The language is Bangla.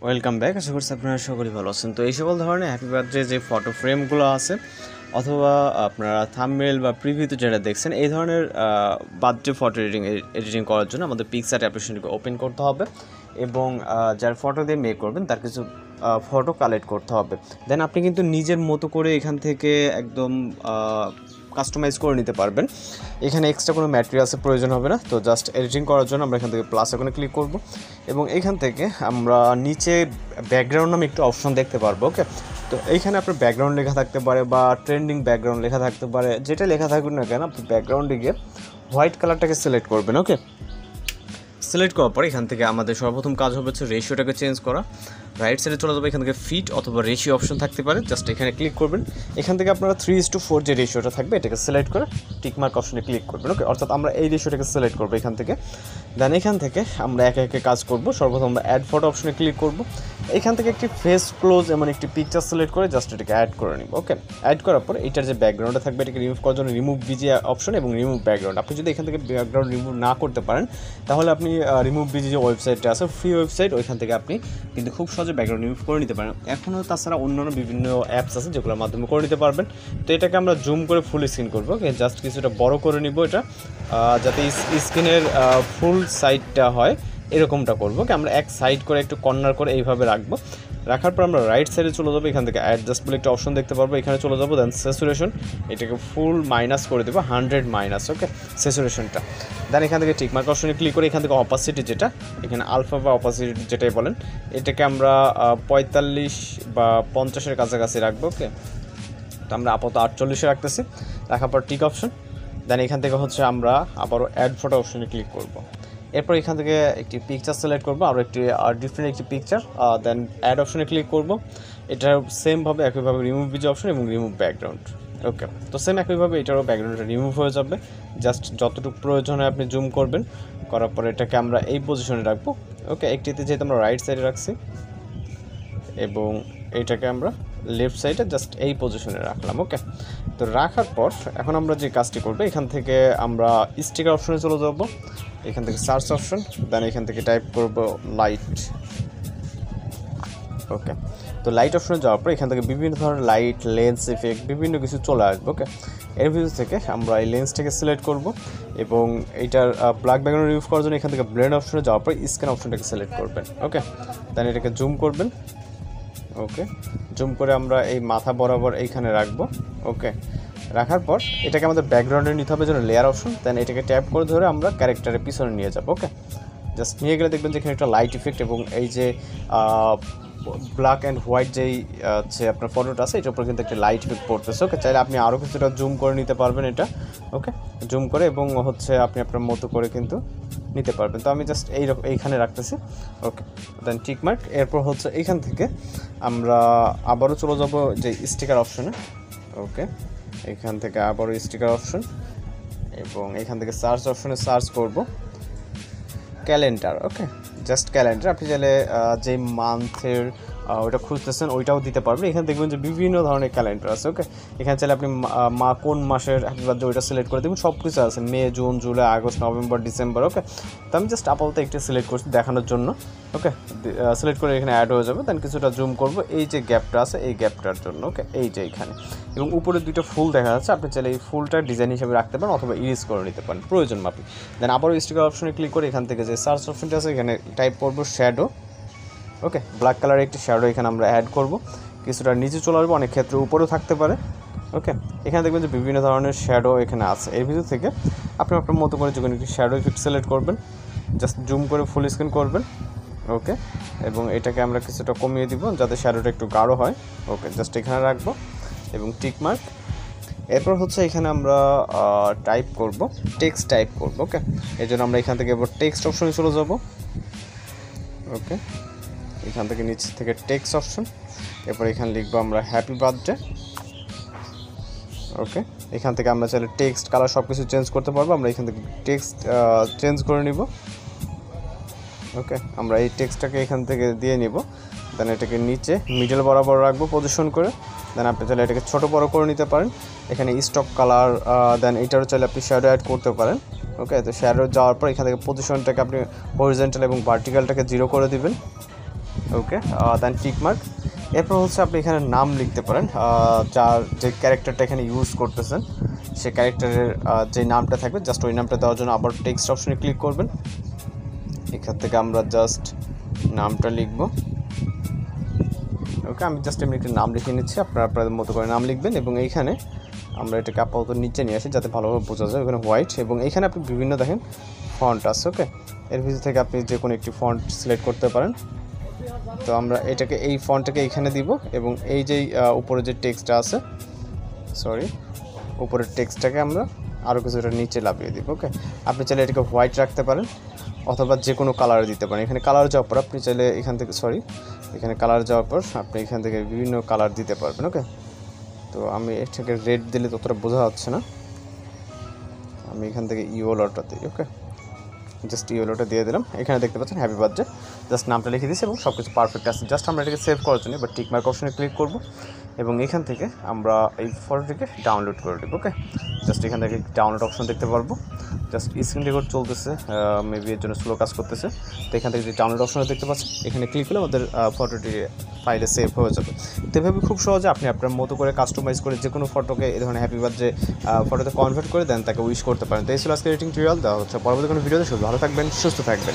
Welcome back. আশা করছি আপনারা সকলেই ভালো আছেন। তো এই সকল ধরনের হ্যাপি বার্থডে যে ফটো ফ্রেমগুলো আছে অথবা আপনারা থাম্বনেল বা প্রিভিউতে যেটা দেখছেন এই ধরনের বার্থডে ফটো এডিটিং করার জন্য আমাদের পিক্সআর্ট অ্যাপ্লিকেশনটিকে ওপেন করতে হবে এবং যার ফটো দিয়ে মেক করবেন তার কিছু ফটো কালেক্ট করতে হবে। দেন আপনি কিন্তু নিজের মতো করে এখান থেকে একদম কাস্টমাইজ করে নিতে পারবেন। এখানে এক্সট্রা কোনো ম্যাটেরিয়ালসের প্রয়োজন হবে না। তো জাস্ট এডিটিং করার জন্য আমরা এখান থেকে প্লাস আইকনে ক্লিক করব এবং এখান থেকে আমরা নিচে ব্যাকগ্রাউন্ড নামে একটু অপশন দেখতে পারবো। ওকে, তো এইখানে আপনার ব্যাকগ্রাউন্ড লেখা থাকতে পারে বা ট্রেন্ডিং ব্যাকগ্রাউন্ড লেখা থাকতে পারে, যেটা লেখা থাকুক না কেন আপনি ব্যাকগ্রাউন্ডে গিয়ে হোয়াইট কালারটাকে সিলেক্ট করবেন। ওকে, সিলেক্ট করার পর এখান থেকে আমাদের সর্বপ্রথম কাজ হবে হচ্ছে রেশিওটাকে চেঞ্জ করা। রাইট সাইডে চলে যাবে, এখান থেকে ফিট অথবা রেশিও অপশন থাকতে পারে, জাস্ট এখানে ক্লিক করবেন। এখান থেকে আপনারা 3:4 যে রেশিওটা থাকবে এটাকে সিলেক্ট করে টিকমার্ক অপশনে ক্লিক করবেন। ওকে, অর্থাৎ আমরা এই রেশিওটাকে সিলেক্ট করবো এখান থেকে। দেন এখান থেকে আমরা একে একে কাজ করব। সর্বপ্রথম আমরা অ্যাড ফটো অপশনে ক্লিক করব। এখান থেকে একটি ফেস ক্লোজ এমন একটি পিকচার সিলেক্ট করে জাস্ট এটাকে অ্যাড করে নিব। ওকে, অ্যাড করার পর এটার যে ব্যাকগ্রাউন্ডটা থাকবে এটাকে রিমুভ করার জন্য রিমুভ বিজি অপশন এবং রিমুভ ব্যাকগ্রাউন্ড। আপনি যদি এখান থেকে ব্যাকগ্রাউন্ড রিমুভ না করতে পারেন তাহলে আপনি রিমুভ বিজি যে ওয়েবসাইটটা আছে ফ্রি ওয়েবসাইট, ওইখান থেকে আপনি কিন্তু খুব সহজে ব্যাকগ্রাউন্ড রিমুভ করে নিতে পারেন। এখনও তাছাড়া অন্যান্য বিভিন্ন অ্যাপস আছে যেগুলোর মাধ্যমে করে নিতে পারবেন। তো এটাকে আমরা জুম করে ফুল স্ক্রিন করবো। ওকে, জাস্ট কিছুটা বড় করে নিব এটা, যাতে স্ক্রিনের ফুল সাইডটা হয় এরকমটা করবো। ওকে, আমরা এক সাইড করে একটু কর্নার করে এইভাবে রাখবো। রাখার পর আমরা রাইট সাইডে চলে যাবো, এখান থেকে অ্যাডজাস্ট বলে একটা অপশন দেখতে পারবো, এখানে চলে যাবো। দেন স্যাচুরেশন এটাকে ফুল মাইনাস করে দেবো, 100 মাইনাস। ওকে, স্যাচুরেশনটা। দেন এখান থেকে টিকমার্ক অপশনে ক্লিক করে এখান থেকে অপাসিটি যেটা এখানে আলফা বা অপাসিটি যেটাই বলেন এটাকে আমরা 45 বা 50-এর কাছাকাছি রাখবো। ওকে, তো আমরা আপাতত 48-এ রাখতেছি। রাখার পর টিক অপশন। দেন এখান থেকে হচ্ছে আমরা আবারও অ্যাড ফটো অপশনে ক্লিক করব। এরপর এখান থেকে একটি পিকচার সিলেক্ট করবো, আরও একটি ডিফারেন্ট একটি পিকচার। দেন অ্যাড অপশনে ক্লিক করব। এটা সেমভাবে একইভাবে রিমুভ বিজি অপশন এবং রিমুভ ব্যাকগ্রাউন্ড। ওকে, তো সেম একইভাবে এটারও ব্যাকগ্রাউন্ডটা রিমুভ হয়ে যাবে। জাস্ট যতটুকু প্রয়োজন হয় আপনি জুম করবেন, করার পর এটাকে আমরা এই পজিশনে রাখবো। ওকে, একটিতে যেহেতু আমরা রাইট সাইডে রাখছি এবং এইটাকে আমরা লেফট সাইডে জাস্ট এই পজিশনে রাখলাম। ওকে, তো রাখার পর এখন আমরা যে কাজটি করবো এখান থেকে আমরা স্টিকার অপশনে চলে যাব, এখান থেকে সার্চ অপশন। দেন এখান থেকে টাইপ করব লাইট। ওকে, তো লাইট অপশনে যাওয়ার পর এখান থেকে বিভিন্ন ধরনের লাইট, লেন্স ইফেক্ট বিভিন্ন কিছু চলে আসবে। ওকে, এর ভিতর থেকে আমরা এই লেন্সটাকে সিলেক্ট করব এবং এইটার ব্ল্যাক ব্যাকগ্রাউন্ড রিমুভ করার জন্য এখান থেকে ব্লেন্ড অপশনে যাওয়ার পর স্ক্যান অপশনটাকে সিলেক্ট করবেন। ওকে, দেন এটাকে জুম করবেন। ওকে, জুম করে আমরা এই মাথা বরাবর এইখানে রাখবো। ওকে, রাখার পর এটাকে আমাদের ব্যাকগ্রাউন্ডে নিতে হবে যেন লেয়ার অপশন। দেন এটাকে ট্যাপ করে ধরে আমরা ক্যারেক্টারের পিছনে নিয়ে যাবো। ওকে, জাস্ট নিয়ে গেলে দেখবেন যে এখানে একটা লাইট ইফেক্ট এবং এই যে ব্ল্যাক অ্যান্ড হোয়াইট যেই হচ্ছে আপনার ফটোটা আছে এটার উপর কিন্তু একটা লাইট ইফেক্ট পড়তেছে। ওকে, চাইলে আপনি আরও কিছুটা জুম করে নিতে পারবেন এটা। ওকে, জুম করে এবং হচ্ছে আপনি আপনার মতো করে কিন্তু নিতে পারবেন। তো আমি জাস্ট এইখানে রাখতেছি। ওকে, দেন টিকমার্ক। এরপর হচ্ছে এইখান থেকে আমরা আবারও চলে যাব যে স্টিকার অপশনে। ওকে, এখান থেকে আবারও স্টিকার অপশন এবং এখান থেকে সার্চ অপশনে সার্চ করব ক্যালেন্ডার। ওকে, জাস্ট ক্যালেন্ডার। আপনি চাইলে যে মান্থের ওইটা খুঁজতেছেন ওইটাও দিতে পারবেন। এখানে দেখবেন যে বিভিন্ন ধরনের ক্যালেন্ডার আছে। ওকে, এখানে চাইলে আপনি কোন মাসের হ্যাপি বার্থডে ওইটা সিলেক্ট করে দেবেন, সব কিছু আছে, May, June, July, August, November, December. Okay, তো আমি জাস্ট আপাতত একটা সিলেক্ট করছি দেখানোর জন্য। ওকে, সিলেক্ট করে এখানে অ্যাড হয়ে যাবে। দেন কিছুটা জুম করব এই যে গ্যাপটা আছে এই গ্যাপটার জন্য। ওকে, এই যে এখানে এবং উপরে দুইটা ফুল দেখা যাচ্ছে, আপনি চাইলে এই ফুলটা ডিজাইন হিসেবে রাখতে পারেন অথবা ইরেজ করে নিতে পারেন প্রয়োজন মাফিক। দেন আবারও স্টিকার অপশনে ক্লিক করে এখান থেকে যে সার্চ অপশনটা আছে এখানে টাইপ করবো শ্যাডো। ওকে, ব্ল্যাক কালারের একটি শ্যাডো এখানে আমরা অ্যাড করব। কিছুটা নিচে চলে আসবো, অনেক ক্ষেত্রে উপরেও থাকতে পারে। ওকে, এখানে দেখবেন যে বিভিন্ন ধরনের শ্যাডো এখানে আছে। এর ভিতর থেকে আপনি আপনার মতো করে যে কোনো একটি শ্যাডো ইফেক্ট সিলেক্ট করবেন, জাস্ট জুম করে ফুল স্ক্রিন করবেন। ওকে, এবং এটাকে আমরা কিছুটা কমিয়ে দিব যাতে শ্যাডোটা একটু গাঢ় হয়। ওকে, জাস্ট এখানে রাখবো এবং টিকমার্ক। এরপর হচ্ছে এখানে আমরা টাইপ করব, টেক্সট টাইপ করব। ওকে, এই জন্য আমরা এখান থেকে এবার টেক্সট অপশনে চলে যাব। ওকে, এখান থেকে নিচ থেকে টেক্সট অপশন, এরপর এখানে লিখবো আমরা হ্যাপি বার্থডে। ওকে, এখান থেকে আমরা চাইলে টেক্সট কালার সব কিছু চেঞ্জ করতে পারবো। আমরা এখান থেকে টেক্সট চেঞ্জ করে নিব। ওকে, আমরা এই টেক্সটটাকে এখান থেকে দিয়ে নিব। দেন এটাকে নিচে মিডল বরাবর রাখবো পজিশন করে। দেন আপনি চাইলে এটাকে ছোটো বড়ো করে নিতে পারেন। এখানে স্টক কালার, দেন এইটারও চাইলে আপনি শ্যাডো অ্যাড করতে পারেন। ওকে, তো শ্যাডো যাওয়ার পর এখান থেকে পজিশনটাকে আপনি হরিজন্টাল এবং ভার্টিক্যালটাকে 0 করে দিবেন। ওকে, দেন টিক মার্ক। এরপর হচ্ছে আপনি এখানে নাম লিখতে পারেন, যার যে ক্যারেক্টারটা এখানে ইউজ করতেছেন সে ক্যারেক্টারের যে নামটা থাকবে জাস্ট ওই নামটা দেওয়ার জন্য আবার টেক্সট অপশনে ক্লিক করবেন। এখান থেকে আমরা জাস্ট নামটা লিখব। ওকে, আমি জাস্ট এমনি একটা নাম লিখে নিচ্ছি, আপনারা আপনাদের মতো করে নাম লিখবেন এবং এইখানে আমরা এটাকে আপাতত নিচে নিয়ে আসি যাতে ভালোভাবে বোঝা যায়। ওখানে হোয়াইট এবং এইখানে আপনি বিভিন্ন দেখেন ফন্ট আছে। ওকে, এর ভিতর থেকে আপনি যে কোনো একটি ফন্ট সিলেক্ট করতে পারেন। তো আমরা এটাকে এই ফন্টটাকে এইখানে দিব এবং এই যে উপরে যে টেক্সটটা আছে, সরি উপরের টেক্সটটাকে আমরা আরও কিছুটা নিচে লাভিয়ে দিব। ওকে, আপনি চাইলে এটাকে হোয়াইট রাখতে পারেন অথবা যে কোনো কালার দিতে পারেন। এখানে কালার যাওয়ার পর আপনি চাইলে এখান থেকে এখানে কালার যাওয়ার পর আপনি এখান থেকে বিভিন্ন কালার দিতে পারবেন। ওকে, তো আমি এটাকে রেড দিলে ততটা বোঝা যাচ্ছে না, আমি এখান থেকে ইয়েলোটা দিই। ওকে, জাস্ট ইয়েলোটা দিয়ে দিলাম। এখানে দেখতে পাচ্ছেন হ্যাপি বার্থডে, জাস্ট নামটা লিখে দিয়েছি এবং সব কিছু পারফেক্ট আছে। জাস্ট আমরা এটাকে সেভ করার জন্য এবার টিক মার্ক অপশনে ক্লিক করব এবং এখান থেকে আমরা এই ফটোটিকে ডাউনলোড করে দেবো। ওকে, জাস্ট এখান থেকে ডাউনলোড অপশন দেখতে পারবো। জাস্ট স্ক্রিন রেকর্ড চলতেছে, মেবি এর জন্য স্লো কাজ করতেছে। তো এখান থেকে যে ডাউনলোড অপশনটা দেখতে পাচ্ছেন এখানে ক্লিক করলে আমাদের ফটোটি ফাইলে সেভ হয়ে যাবে। তো এভাবে খুব সহজে আপনি আপনার মতো করে কাস্টমাইজ করে যে কোনো ফটোকে এই ধরনের হ্যাপি বার্থডে ফটোতে কনভার্ট করে দেন তাকে উইশ করতে পারেন। তো এই ছিল আজকে এডিটিং টিউটোরিয়াল। দেওয়া হচ্ছে পরবর্তী কোনো ভিডিওতে। ভালো থাকবেন, সুস্থ থাকবেন।